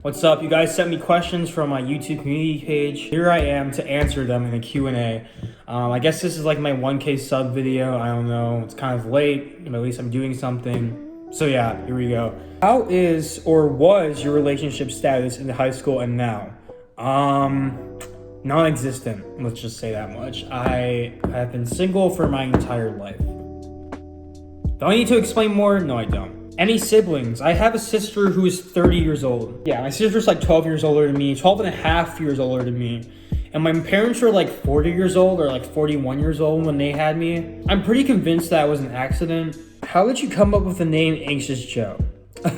What's up? You guys sent me questions from my YouTube community page. Here I am to answer them in a Q&A. I guess this is like my 1K sub video. I don't know. It's kind of late, but at least I'm doing something. So yeah, here we go. How is or was your relationship status in high school and now? Non-existent. Let's just say that much. I have been single for my entire life. Do I need to explain more? No, I don't. Any siblings? I have a sister who is 30 years old. Yeah, my sister's like 12 years older than me, 12 and a half years older than me. And my parents were like 40 years old or like 41 years old when they had me. I'm pretty convinced that was an accident. How did you come up with the name AnxiousJoe?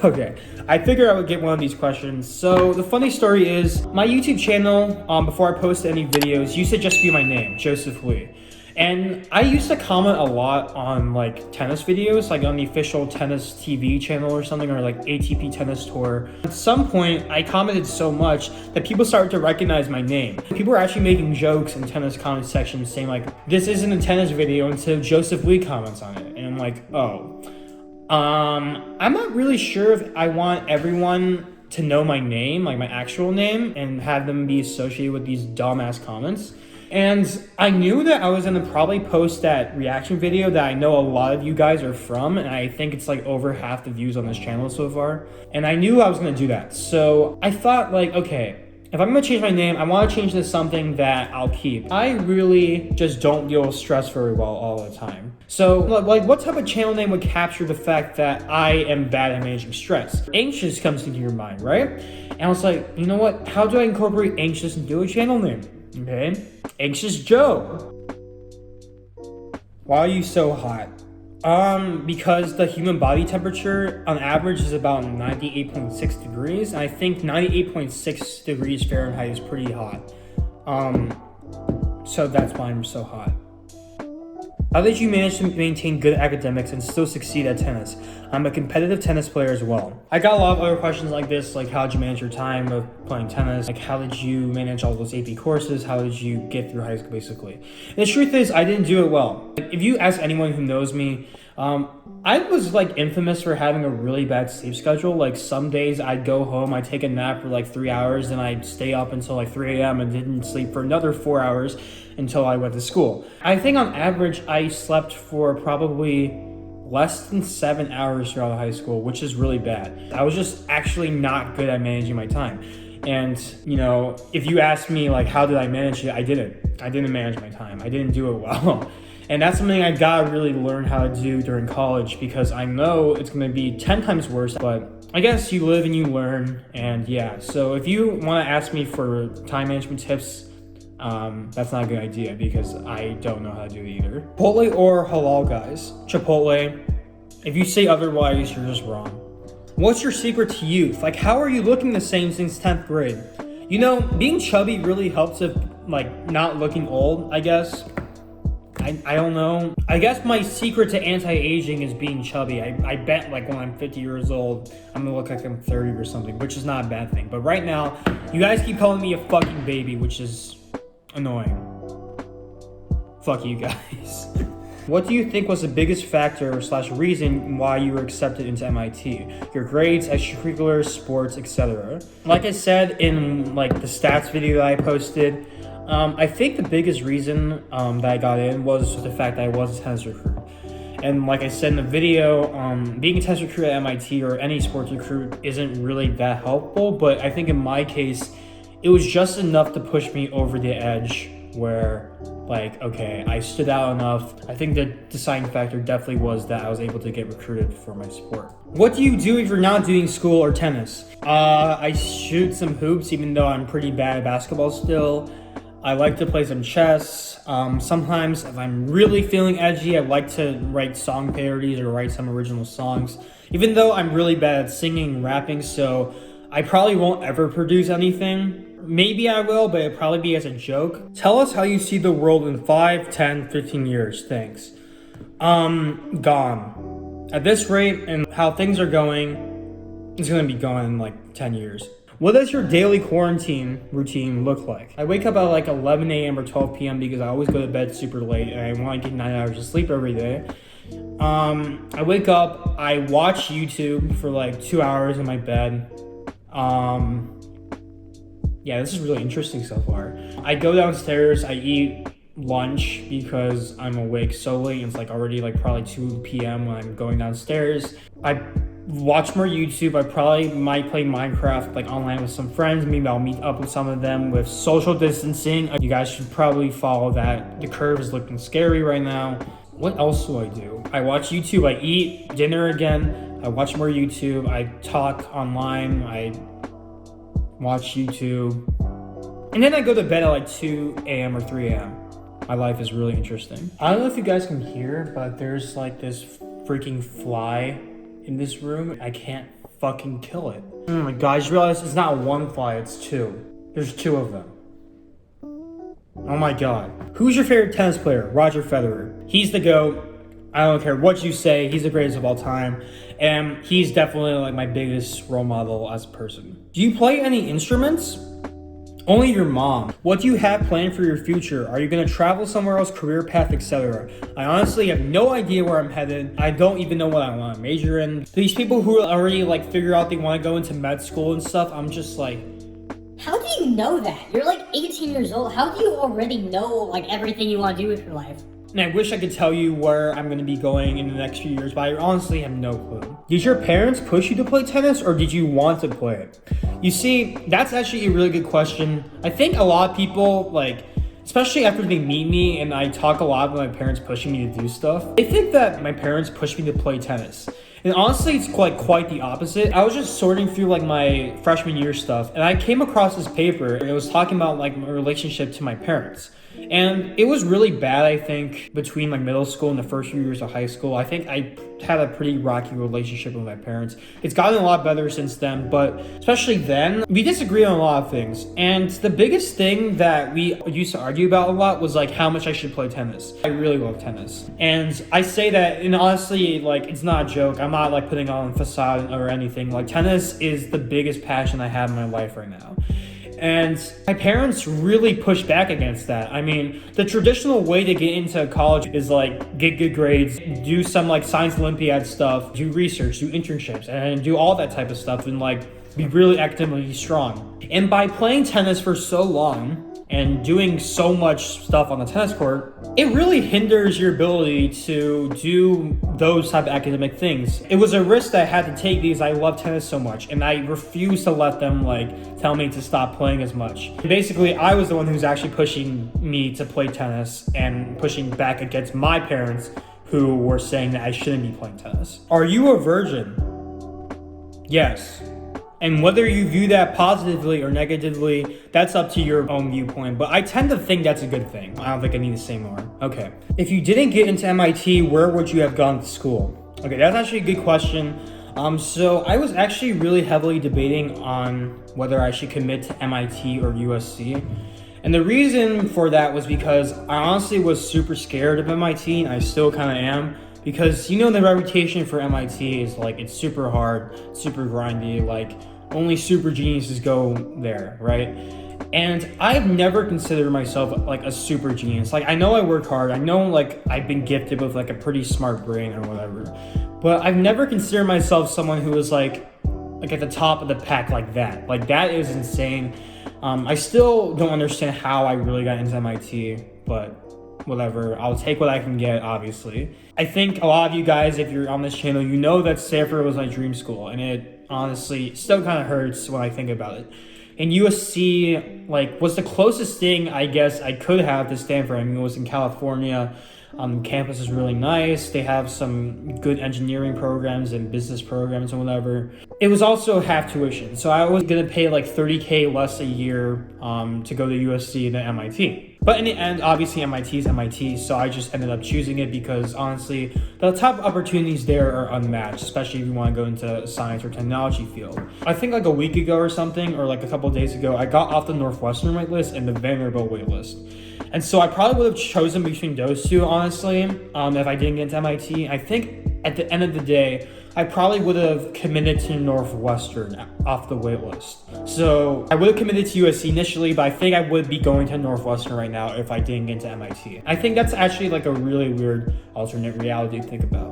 Okay, I figured I would get one of these questions. So the funny story is, my YouTube channel, before I posted any videos, used to just be my name, Joseph Lee. And I used to comment a lot on like tennis videos, like on the official tennis TV channel or something, or like ATP tennis tour. At some point, I commented so much that people started to recognize my name. People were actually making jokes in tennis comment sections saying like, this isn't a tennis video until Joseph Lee comments on it. And I'm like, oh. I'm not really sure if I want everyone to know my name, like my actual name, and have them be associated with these dumbass comments. And I knew that I was gonna probably post that reaction video that I know a lot of you guys are from, and I think it's like over half the views on this channel so far. And I knew I was gonna do that. So I thought like, okay, if I'm gonna change my name, I wanna change to something that I'll keep. I really just don't deal with stress very well all the time. So like what type of channel name would capture the fact that I am bad at managing stress? Anxious comes into your mind, right? And I was like, you know what? How do I incorporate anxious into a channel name? Okay, AnxiousJoe. Why are you so hot? Because the human body temperature on average is about 98.6 degrees. And I think 98.6 degrees Fahrenheit is pretty hot. So that's why I'm so hot. How did you manage to maintain good academics and still succeed at tennis? I'm a competitive tennis player as well. I got a lot of other questions like this, like how did you manage your time of playing tennis? Like how did you manage all those AP courses? How did you get through high school, basically? And the truth is, I didn't do it well. If you ask anyone who knows me, I was like infamous for having a really bad sleep schedule. Like some days I'd go home, I'd take a nap for like 3 hours, and I'd stay up until like 3 a.m. and didn't sleep for another 4 hours until I went to school. I think on average, I slept for probably less than 7 hours throughout high school, which is really bad. I was just actually not good at managing my time. And, you know, if you ask me like, how did I manage it? I didn't manage my time. I didn't do it well. And that's something I gotta really learn how to do during college, because I know it's gonna be 10 times worse, but I guess you live and you learn. And yeah, so if you wanna ask me for time management tips, that's not a good idea because I don't know how to do it either. Chipotle or halal, guys? Chipotle. If you say otherwise, you're just wrong. What's your secret to youth? Like, how are you looking the same since 10th grade? You know, being chubby really helps with like not looking old, I guess. I don't know. I guess my secret to anti-aging is being chubby. I bet like when I'm 50 years old, I'm gonna look like I'm 30 or something, which is not a bad thing. But right now, you guys keep calling me a fucking baby, which is annoying. Fuck you guys. What do you think was the biggest factor / reason why you were accepted into MIT? Your grades, extracurriculars, sports, etc. Like I said in like the stats video that I posted, I think the biggest reason that I got in was the fact that I was a tennis recruit. And like I said in the video, being a tennis recruit at MIT or any sports recruit isn't really that helpful, but I think in my case, it was just enough to push me over the edge where like, okay, I stood out enough. I think the deciding factor definitely was that I was able to get recruited for my sport. What do you do if you're not doing school or tennis? I shoot some hoops, even though I'm pretty bad at basketball still. I like to play some chess. Sometimes if I'm really feeling edgy, I like to write song parodies or write some original songs, even though I'm really bad at singing and rapping, so I probably won't ever produce anything. Maybe I will, but it'll probably be as a joke. Tell us how you see the world in 5, 10, 15 years. Thanks. Gone. At this rate and how things are going, it's gonna be gone in like 10 years. What does your daily quarantine routine look like? I wake up at like 11 a.m. or 12 p.m. because I always go to bed super late and I want to get 9 hours of sleep every day. I wake up, I watch YouTube for like 2 hours in my bed. Yeah, this is really interesting so far. I go downstairs, I eat lunch because I'm awake so late. It's like already like probably 2 p.m. when I'm going downstairs. I watch more YouTube. I probably might play Minecraft like online with some friends. Maybe I'll meet up with some of them with social distancing. You guys should probably follow that. The curve is looking scary right now. What else do I do? I watch YouTube, I eat dinner again. I watch more YouTube. I talk online. I watch YouTube. And then I go to bed at like 2 a.m. or 3 a.m. My life is really interesting. I don't know if you guys can hear, but there's like this freaking fly in this room. I can't fucking kill it. Oh my god, I just realized it's not one fly, it's two. There's two of them. Oh my god. Who's your favorite tennis player? Roger Federer. He's the GOAT. I don't care what you say, he's the greatest of all time. And he's definitely like my biggest role model as a person. Do you play any instruments? Only your mom. What do you have planned for your future? Are you gonna travel somewhere else, career path, etc.? I honestly have no idea where I'm headed. I don't even know what I want to major in. These people who already like figure out they want to go into med school and stuff, I'm just like, how do you know that? You're like 18 years old. How do you already know like everything you want to do with your life? and I wish I could tell you where I'm gonna be going in the next few years, but I honestly have no clue. Did your parents push you to play tennis, or did you want to play it? You see, that's actually a really good question. I think a lot of people, like, especially after they meet me and I talk a lot about my parents pushing me to do stuff, they think that my parents pushed me to play tennis. And honestly, it's quite the opposite. I was just sorting through like my freshman year stuff, and I came across this paper, and it was talking about like my relationship to my parents. And it was really bad, I think, between like middle school and the first few years of high school. I think I had a pretty rocky relationship with my parents. It's gotten a lot better since then, but especially then, we disagreed on a lot of things. And the biggest thing that we used to argue about a lot was like how much I should play tennis. I really love tennis. And I say that, and honestly, like, it's not a joke. I'm not like putting on a facade or anything. Like, tennis is the biggest passion I have in my life right now. And my parents really pushed back against that. I mean, the traditional way to get into college is like get good grades, do some like science Olympiad stuff, do research, do internships, and do all that type of stuff, and like be really academically strong. And by playing tennis for so long and doing so much stuff on the tennis court, it really hinders your ability to do those type of academic things. It was a risk that I had to take because I love tennis so much, and I refused to let them like tell me to stop playing as much. Basically, I was the one who's actually pushing me to play tennis and pushing back against my parents who were saying that I shouldn't be playing tennis. Are you a virgin? Yes. And whether you view that positively or negatively, that's up to your own viewpoint. But I tend to think that's a good thing. I don't think I need to say more. Okay. If you didn't get into MIT, where would you have gone to school? Okay, that's actually a good question. So I was actually really heavily debating on whether I should commit to MIT or USC. And the reason for that was because I honestly was super scared of MIT, and I still kind of am. Because, you know, the reputation for MIT is like, it's super hard, super grindy, like only super geniuses go there, right? And I've never considered myself like a super genius. Like, I know I work hard, I know like I've been gifted with like a pretty smart brain or whatever, but I've never considered myself someone who is like at the top of the pack like that. Like, that is insane. I still don't understand how I really got into MIT, but whatever, I'll take what I can get, obviously. I think a lot of you guys, if you're on this channel, you know that Stanford was my dream school, and it honestly still kind of hurts when I think about it. And USC, like, was the closest thing I guess I could have to Stanford. I mean, it was in California. Campus is really nice. They have some good engineering programs and business programs and whatever. It was also half tuition, so I was gonna pay like $30K less a year to go to USC than MIT. But in the end, obviously MIT is MIT, so I just ended up choosing it because honestly, the top opportunities there are unmatched, especially if you want to go into a science or technology field. I think like a week ago or something, or like a couple of days ago, I got off the Northwestern waitlist and the Vanderbilt waitlist. And so I probably would have chosen between those two, honestly, if I didn't get into MIT. I think at the end of the day, I probably would have committed to Northwestern off the waitlist. So I would have committed to USC initially, but I think I would be going to Northwestern right now if I didn't get into MIT. I think that's actually like a really weird alternate reality to think about.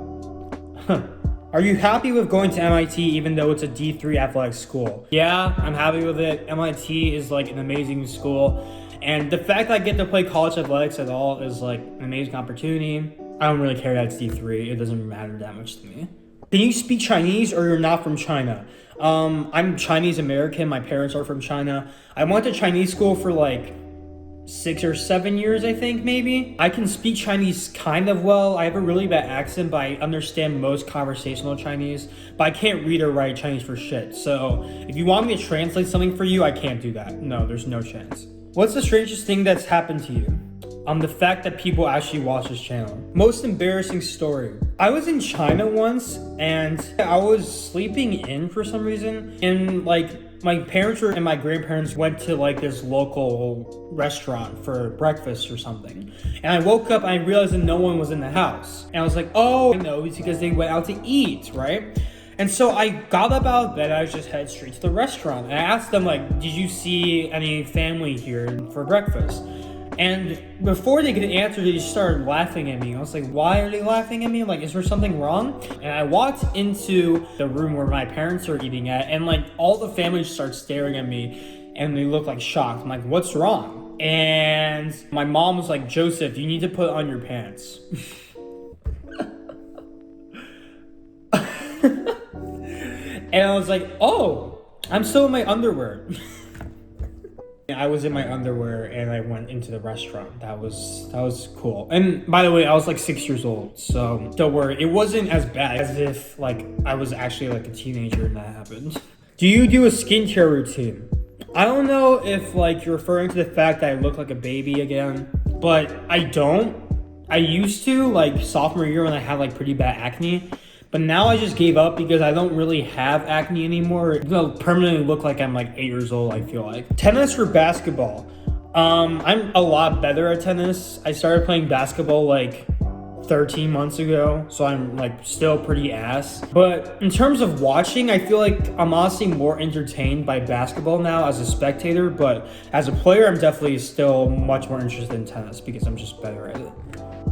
Are you happy with going to MIT even though it's a D3 athletic school? Yeah, I'm happy with it. MIT is like an amazing school. And the fact that I get to play college athletics at all is like an amazing opportunity. I don't really care that it's D3. It doesn't matter that much to me. Can you speak Chinese or you're not from China? I'm Chinese American. My parents are from China. I went to Chinese school for like 6 or 7 years, I think, maybe. I can speak Chinese kind of well. I have a really bad accent, but I understand most conversational Chinese. But I can't read or write Chinese for shit. So if you want me to translate something for you, I can't do that. No, there's no chance. What's the strangest thing that's happened to you? The fact that people actually watch this channel. Most embarrassing story. I was in China once and I was sleeping in for some reason, and like my parents and my grandparents went to like this local restaurant for breakfast or something. And I woke up and I realized that no one was in the house. And I was like, oh, I know, it's because they went out to eat, right? And so I got up out of bed, I just headed straight to the restaurant. And I asked them like, did you see any family here for breakfast? And before they could answer, they just started laughing at me. I was like, why are they laughing at me? Like, is there something wrong? And I walked into the room where my parents are eating at, and like all the family start staring at me and they look like shocked. I'm like, what's wrong? And my mom was like, Joseph, you need to put on your pants. And I was like, oh, I'm still in my underwear. I was in my underwear and I went into the restaurant. That was cool. And by the way, I was like 6 years old, so don't worry. It wasn't as bad as if like I was actually like a teenager and that happened. Do you do a skincare routine? I don't know if like you're referring to the fact that I look like a baby again, but I don't. I used to like sophomore year when I had like pretty bad acne. But now I just gave up because I don't really have acne anymore. It'll permanently look like I'm like 8 years old, I feel like. Tennis or basketball? I'm a lot better at tennis. I started playing basketball like 13 months ago, so I'm like still pretty ass. But in terms of watching, I feel like I'm honestly more entertained by basketball now as a spectator, but as a player, I'm definitely still much more interested in tennis because I'm just better at it.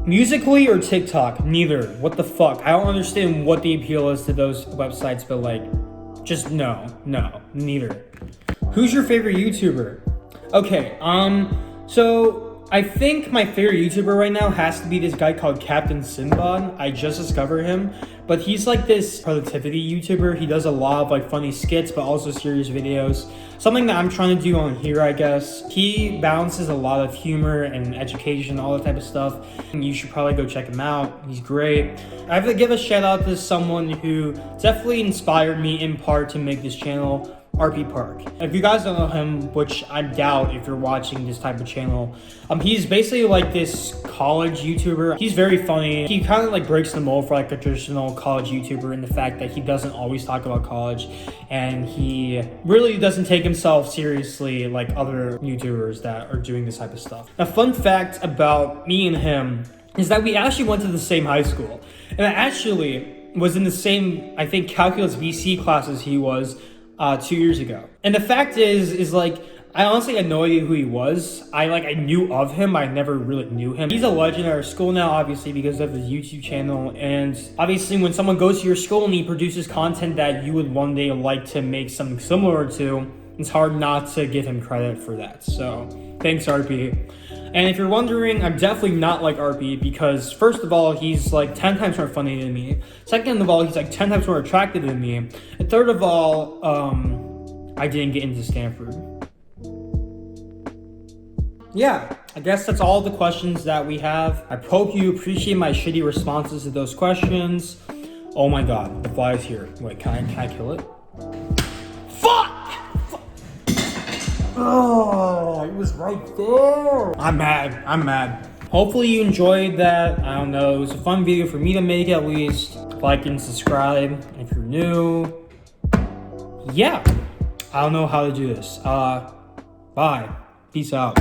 Musically or TikTok? Neither. What the fuck? I don't understand what the appeal is to those websites, but like, just no, neither. Who's your favorite YouTuber? Okay, so I think my favorite YouTuber right now has to be this guy called Captain Sinbad. I just discovered him, but he's like this productivity YouTuber. He does a lot of like funny skits, but also serious videos. Something that I'm trying to do on here, I guess. He balances a lot of humor and education, all that type of stuff. You should probably go check him out. He's great. I have to give a shout out to someone who definitely inspired me in part to make this channel, Arpi Park. If you guys don't know him, which I doubt if you're watching this type of channel, he's basically like this college YouTuber. He's very funny. He kind of like breaks the mold for like a traditional college YouTuber in the fact that he doesn't always talk about college, and he really doesn't take himself seriously like other YouTubers that are doing this type of stuff. A fun fact about me and him is that we actually went to the same high school, and I actually was in the same, I think, calculus VC class as he was 2 years ago. And the fact is like, I honestly had no idea who he was. I knew of him, but I never really knew him. He's a legend at our school now, obviously, because of his YouTube channel. And obviously, when someone goes to your school and he produces content that you would one day like to make something similar to, it's hard not to give him credit for that. So, thanks, RP. And if you're wondering, I'm definitely not like RP because first of all, he's like 10 times more funny than me. Second of all, he's like 10 times more attractive than me. And third of all, I didn't get into Stanford. Yeah, I guess that's all the questions that we have. I hope you appreciate my shitty responses to those questions. Oh my god, the fly is here. Wait, can I kill it? Fuck! Oh, it was right there. I'm mad. Hopefully you enjoyed that. I don't know, it was a fun video for me to make at least. Like and subscribe if you're new. Yeah, I don't know how to do this. Bye. Peace out.